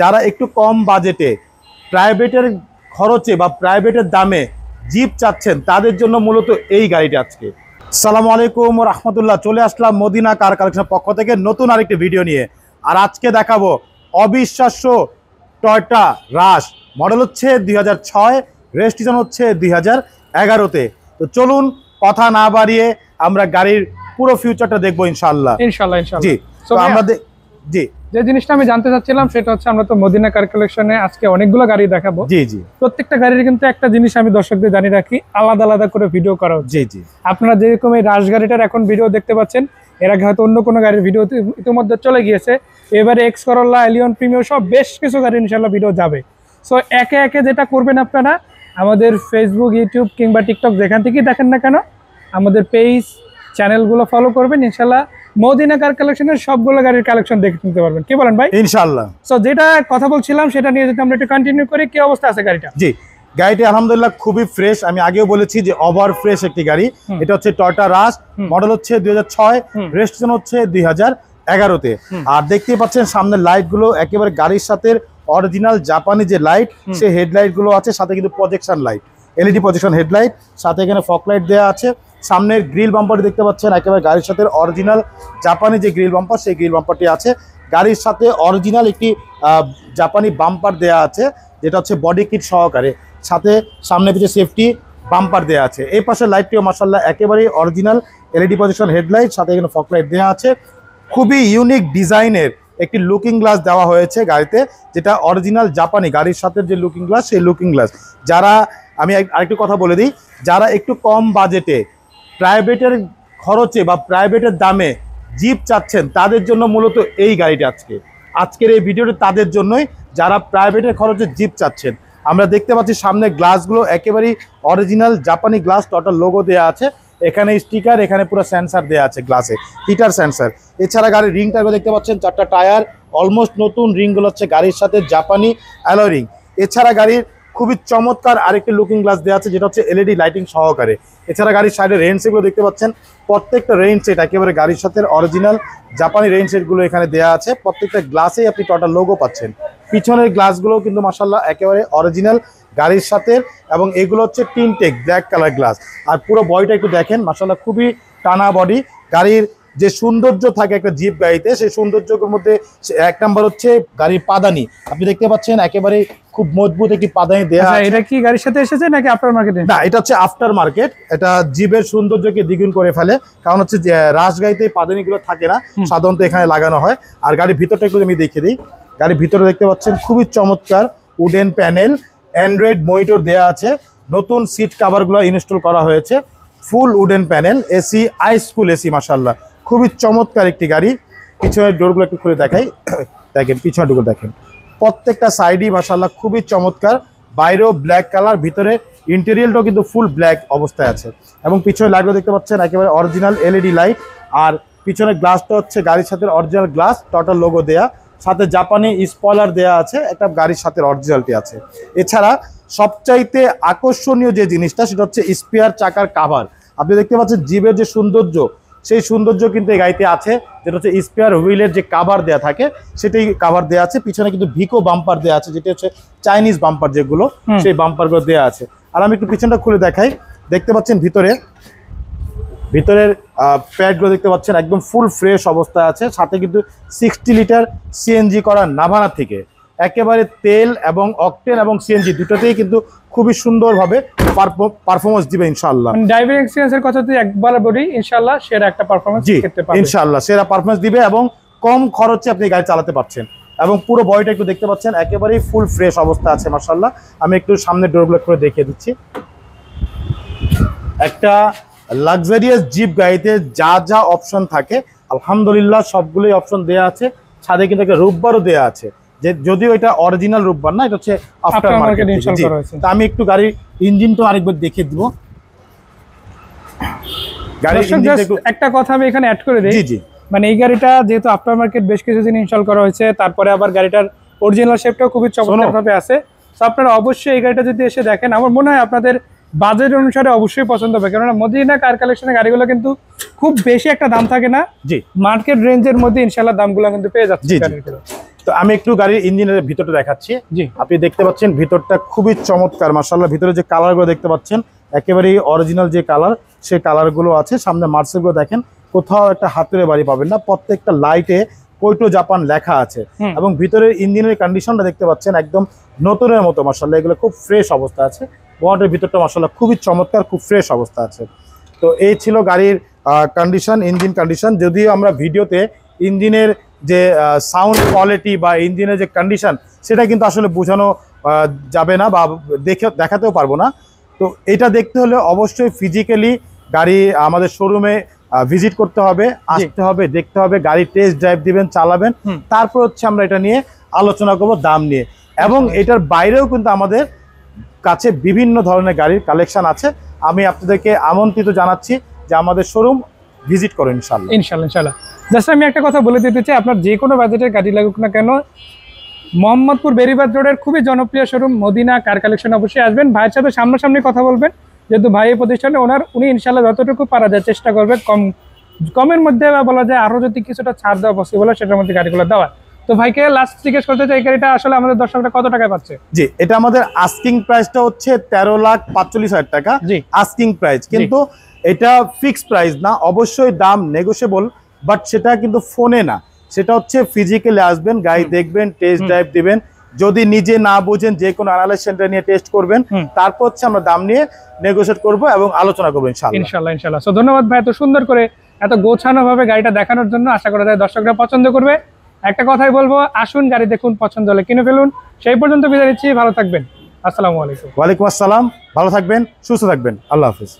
যারা একটু কম বাজেটে প্রাইভেটের খরচে বা প্রাইভেটের দামে জিপ চাচ্ছেন তাদের জন্য মূলত এই গাড়িটা আজকে। আসসালামু আলাইকুম ওয়া রাহমাতুল্লাহ। চলে আসলাম মদিনা কার কালেকশনের পক্ষ থেকে নতুন আরেকটি ভিডিও নিয়ে। আর আজকে দেখাবো অবিশ্বাস্য টয়োটা রাশ, মডেল হচ্ছে 2006, রেজিস্ট্রেশন হচ্ছে 2011-তে। তো চলুন কথা না বাড়িয়ে আমরা গাড়ির পুরো ফিউচারটা দেখবো ইনশাআল্লাহ। জি, তো আমরা জি যে জিনিসটা আমি জানতে চাচ্ছিলাম সেটা হচ্ছে, আমরা তো মদিনা কার কালেকশনে আজকে অনেকগুলো গাড়ি দেখাবো। জি জি, প্রত্যেকটা গাড়ির কিন্তু একটা জিনিস আমি দর্শকদের জানিয়ে রাখি, আলাদা আলাদা করে ভিডিও করা হচ্ছে। জি জি, আপনারা যেরকম এই রাশ গাড়িটার এখন ভিডিও দেখতে পাচ্ছেন, এর আগে হয়তো অন্য কোনো গাড়ির ভিডিও ইতিমধ্যে চলে গিয়েছে। এবারে এক্স করোলা, এলিয়ন প্রিমিয়ার সব বেশ কিছু গাড়ি ইনশাল্লাহ ভিডিও যাবে। সো একে একে যেটা করবেন আপনারা, আমাদের ফেসবুক, ইউটিউব কিংবা টিকটক যেখান থেকেই দেখেন না কেন, আমাদের পেজ চ্যানেলগুলো ফলো করবেন। ইনশাল্লাহ মদিনা কার কালেকশনের সবগুলো গাড়ির কালেকশন দেখে নিতে পারবেন। কি বলেন ভাই? ইনশাআল্লাহ। সো যেটা কথা বলছিলাম সেটা নিয়ে যদি আমরা একটু কন্টিনিউ করি, কি অবস্থা আছে গাড়িটা? জি, গাড়িটি আলহামদুলিল্লাহ খুবই ফ্রেশ। আমি আগেও বলেছি যে ওভার ফ্রেশ একটি গাড়ি। এটা হচ্ছে টয়োটা রাশ, মডেল হচ্ছে 2006, রেজিস্ট্রেশন হচ্ছে 2011-তে। আর দেখতেই পাচ্ছেন সামনের লাইট গুলো একেবারে গাড়ির সাথে অরিজিনাল জাপানি যে লাইট, সেই হেডলাইট গুলো আছে, সাথে কিন্তু projection light, LED projection headlight, সাথে এখানে ফগ লাইট দেওয়া আছে। সামনের গ্রিল বাম্পার দেখতে পাচ্ছেন একেবারে গাড়ির সাথে অরিজিনাল জাপানি যে গ্রিল বাম্পার, সেই গ্রিল বাম্পারটি আছে। গাড়ির সাথে অরিজিনাল একটি জাপানি বাম্পার দেয়া আছে, যেটা হচ্ছে বডি কিট সহকারে, সাথে সামনে পিছনে সেফটি বাম্পার দেওয়া আছে। এই পাশে লাইটটিও মাশাআল্লাহ একেবারেই অরিজিনাল এলইডি প্রজেকশন হেডলাইট, সাথে এখানে ফগ লাইট দেওয়া আছে। খুবই ইউনিক ডিজাইনের একটি লুকিং গ্লাস দেওয়া হয়েছে গাড়িতে, যেটা অরিজিনাল জাপানি গাড়ির সাথে যে লুকিং গ্লাস, সেই লুকিং গ্লাস। যারা, আমি আরেকটু কথা বলে দিই, যারা একটু কম বাজেটে প্রাইভেটের খরচে বা প্রাইভেটের দামে জিপ চাচ্ছেন তাদের জন্য মূলত এই গাড়িটা আজকের এই ভিডিওটি তাদের জন্যই, যারা প্রাইভেটের খরচে জিপ চাচ্ছেন। আমরা দেখতে পাচ্ছি সামনে গ্লাসগুলো একেবারেই অরিজিনাল জাপানি গ্লাস, টোটাল লোগো দেওয়া আছে, এখানে স্টিকার, এখানে পুরো সেন্সার দেওয়া আছে গ্লাসে, হিটার সেন্সার। এছাড়া গাড়ির রিং টায়ারগুলো দেখতে পাচ্ছেন, 4টা টায়ার অলমোস্ট নতুন, রিংগুলো হচ্ছে গাড়ির সাথে জাপানি অ্যালয় রিং। এছাড়া গাড়ির খুবই চমৎকার আরেকটি লুকিং গ্লাস দেওয়া আছে, যেটা হচ্ছে এলইডি লাইটিং সহকারে। এছাড়া গাড়ির সাইডে রেইন সেটগুলো দেখতে পাচ্ছেন, প্রত্যেকটা রেইন সেট একেবারে গাড়ির সাথে অরিজিনাল জাপানি রেইন সেটগুলো এখানে দেওয়া আছে। প্রত্যেকটা গ্লাসেই আপনি টোটাল লোগো পাচ্ছেন। পিছনের গ্লাসগুলো কিন্তু মাশাআল্লাহ একেবারে অরিজিনাল গাড়ির সাথে, এবং এগুলো হচ্ছে টিনটেক ব্ল্যাক কালার গ্লাস। আর পুরো বডিটা একটু দেখেন, মাশাআল্লাহ খুবই টানা বডি। গাড়ির যে সৌন্দর্য থাকে একটা জিপ গাড়িতে, সেই সৌন্দর্যের মধ্যে এক নাম্বার হচ্ছে গাড়ির পাদানি। আপনি দেখতে পাচ্ছেন একেবারে খুব মজবুত একটি পাদানি দেয়া আছে। এটা কি গাড়ির সাথে এসেছে নাকি আফটার মার্কেটে? না, এটা হচ্ছে আফটার মার্কেট। এটা জিপের সৌন্দর্যকে দ্বিগুণ করে ফেলে, কারণ হচ্ছে যে রাশ গাড়িতে পাদানিগুলো থাকে না, সাধারণত এখানে লাগানো হয়। আর গাড়ির ভিতরটা একটু আমি দেখিয়ে দিই। গাড়ির ভিতরে দেখতে পাচ্ছেন খুবই চমৎকার উডেন প্যানেল, অ্যান্ড্রয়েড মনিটর দেওয়া আছে, নতুন সিট কাভারগুলো ইনস্টল করা হয়েছে, ফুল উডেন প্যানেল, এসি, আইস কুল এসি, মাশাআল্লাহ খুবই চমৎকার একটি গাড়ি। পিছনের ডোরগুলো একটু খুলে দেখাই, দেখেন পিছনের ডোরগুলো দেখেন, প্রত্যেকটা সাইডই মাশাআল্লাহ খুবই চমৎকার। বাইরেও ব্ল্যাক কালার, ভিতরে ইন্টেরিয়রটাও কিন্তু ফুল ব্ল্যাক অবস্থায় আছে। এবং পিছনের লাইটগুলো দেখতে পাচ্ছেন একেবারে অরিজিনাল এলইডি লাইট। আর পিছনের গ্লাসটা হচ্ছে গাড়ির সাথে অরিজিনাল গ্লাস, টোটাল লোগো দেয়া, সাথে জাপানি স্পয়লার দেয়া আছে, একটা গাড়ির সাথে অরিজিনালটি আছে। এছাড়া সবচাইতে আকর্ষণীয় যে জিনিসটা, সেটা হচ্ছে স্পেয়ার চাকার কাভার। আপনি দেখতে পাচ্ছেন জিপের যে সৌন্দর্য, সেই সৌন্দর্য কিন্তু এই গাড়িতে আছে, যেটা হচ্ছে স্পেয়ার হুইলের যে কাভার দেওয়া থাকে, সেটাই কাভার দেওয়া আছে। পিছনে কিন্তু ভিকো বাম্পার দেওয়া আছে, যেটা হচ্ছে চাইনিজ বাম্পার যেগুলো, সেই বাম্পারগুলো দেওয়া আছে। আর আমি একটু পিছনটা খুলে দেখাই, দেখতে পাচ্ছেন ভিতরের প্যাডগুলো দেখতে পাচ্ছেন একদম ফুল ফ্রেশ অবস্থায় আছে। সাথে কিন্তু 60 লিটার সিএনজি করা নাভানা থেকে, একেবারে তেল এবং অকটেন এবং সিএনজি দুটোতেই কিন্তু খুবই সুন্দরভাবে পারফরমেন্স দিবে ইনশাআল্লাহ। ড্রাইভিং এক্সপেরিয়েন্সের কথা যদি একবার বলি, ইনশাআল্লাহ সেরা একটা পারফরমেন্স করতে পারবে। ইনশাআল্লাহ সেরা পারফরমেন্স দিবে, এবং কম খরচে আপনি গাড়ি চালাতে পারছেন। এবং পুরো বডিটা একটু দেখতে পাচ্ছেন একেবারেই ফুল ফ্রেশ অবস্থা আছে মাশাআল্লাহ। আমি একটু সামনের ডোরগুলো করে দেখিয়ে দিচ্ছি। একটা লাক্সারিয়াস জিপ গাড়িতে যা যা অপশন থাকে আলহামদুলিল্লাহ সবগুলোই অপশন দেওয়া আছে। ছাদে কিন্তু একটা রূপবারও দেওয়া আছে, যে যদিও এটা অরিজিনাল রূপবার না, এটা হচ্ছে আফটার মার্কেট ইনস্টল করা হয়েছে। তা আমি একটু গাড়ির ইঞ্জিনটা আরেকবার দেখিয়ে দিব। গাড়ির একটা কথা আমি এখানে অ্যাড করে দিই। জি জি, মানে এই গাড়িটা যেহেতু আফটার মার্কেট বেশ কিছুদিন ইনস্টল করা হয়েছে, তারপরে আবার গাড়িটার অরিজিনাল শেপটাও খুবই চমৎকারভাবে আছে। তো আপনারা অবশ্যই এই গাড়িটা যদি এসে দেখেন, আমার মনে হয় আপনাদের বাজেট অনুসারে অবশ্যই পছন্দ হবে। কেননা মদিনা কার কালেকশনের গাড়িগুলো কিন্তু খুব বেশি একটা দাম থাকে না, জি মার্কেট রেঞ্জের মধ্যে ইনশাআল্লাহ দামগুলো কিন্তু পেয়ে যাচ্ছে। তো আমি একটু গাড়ির ইঞ্জিনের ভিতরটা দেখাচ্ছি। জি, আপনি দেখতে পাচ্ছেন ভিতরটা খুবই চমৎকার মাশাআল্লাহ। ভিতরে যে কালারগুলো দেখতে পাচ্ছেন একেবারেই অরিজিনাল যে কালার, সেই কালারগুলো আছে। সামনে মার্সেলগুলো দেখেন, কোথাও একটা হাতুড়ে বাড়ি পাবেন না, প্রত্যেকটা লাইটে কোইটো জাপান লেখা আছে। এবং ভিতরের ইঞ্জিনের কন্ডিশনটা দেখতে পাচ্ছেন একদম নতুনের মতো মাশাআল্লাহ, এগুলো খুব ফ্রেশ অবস্থা আছে। বনেটের ভিতরটা মাশাআল্লাহ খুবই চমৎকার, খুব ফ্রেশ অবস্থা আছে। তো এই ছিল গাড়ির কন্ডিশন, ইঞ্জিন কন্ডিশন। যদিও আমরা ভিডিওতে ইঞ্জিনের যে সাউন্ড কোয়ালিটি বা ইঞ্জিনের যে কন্ডিশন সেটা কিন্তু আসলে বোঝানো যাবে না বা দেখাতেও পারবো না। তো এটা দেখতে হলে অবশ্যই ফিজিক্যালি গাড়ি আমাদের শোরুমে ভিজিট করতে হবে, আসতে হবে, দেখতে হবে, গাড়ি টেস্ট ড্রাইভ দিবেন, চালাবেন, তারপর হচ্ছে আমরা এটা নিয়ে আলোচনা করবো দাম নিয়ে। এবং এটার বাইরেও কিন্তু আমাদের কাছে বিভিন্ন ধরনের গাড়ির কালেকশন আছে। আমি আপনাদেরকে আমন্ত্রিত জানাচ্ছি যে আমাদের শোরুম ভিজিট করুন ইনশাআল্লাহ। ইনশাআল্লাহ। জাস্ট আমি একটা কথা বলে দিতে চাই, আপনার যে কোনো বাজেটের গাড়ি লাগুক না কেন, মোহাম্মদপুর বেরিবাদ রোডের খুবই জনপ্রিয় শোরুম মদিনা কার কালেকশন অবশ্যই আসবেন। ভাইয়ের সাথে সামনাসামনি কথা বলবেন, যেহেতু ভাই এই প্রতিষ্ঠানে ওনার, উনি ইনশাআল্লাহ যতটুকু পারা যায় চেষ্টা করবে কমের মধ্যে, বা বলা যায় আরও যদি কিছুটা ছাড় দেওয়া পসিবল হয় সেটার মধ্যে গাড়িগুলো দেওয়া। তো ভাইকে লাস্ট জিজ্ঞেস করতে চাই, এই গাড়িটা আসলে আমাদের দর্শকরা কত টাকায় পাচ্ছে? জি, এটা আমাদের আস্কিং প্রাইসটা হচ্ছে 13,45,000 টাকা আস্কিং প্রাইস, কিন্তু এটা ফিক্সড প্রাইস না, অবশ্যই দাম নেগোশিয়েবল, বাট সেটা কিন্তু ফোনে না, সেটা হচ্ছে ফিজিক্যালি আসবেন, গাড়ি দেখবেন, টেস্ট ড্রাইভ দিবেন। যদি নিজে না বুঝেন যে কোনো অ্যানালাইজ সেন্টার নিয়ে টেস্ট করবেন, তারপর হচ্ছে আমরা দাম নিয়ে নেগোশিয়েট করব এবং আলোচনা করবো ইনশাআল্লাহ। সো ধন্যবাদ ভাই এত সুন্দর করে এত গোছানো ভাবে গাড়িটা দেখানোর জন্য। আশা করা যায় দর্শকরা পছন্দ করবে। একটা কথাই বলবো, আসুন গাড়ি দেখুন, পছন্দ হলে কিনে ফেলুন। সেই পর্যন্ত বিদায় নিচ্ছি, ভালো থাকবেন। আসসালামু আলাইকুম। ওয়ালাইকুম আসসালাম, ভালো থাকবেন, সুস্থ থাকবেন, আল্লাহ হাফিজ।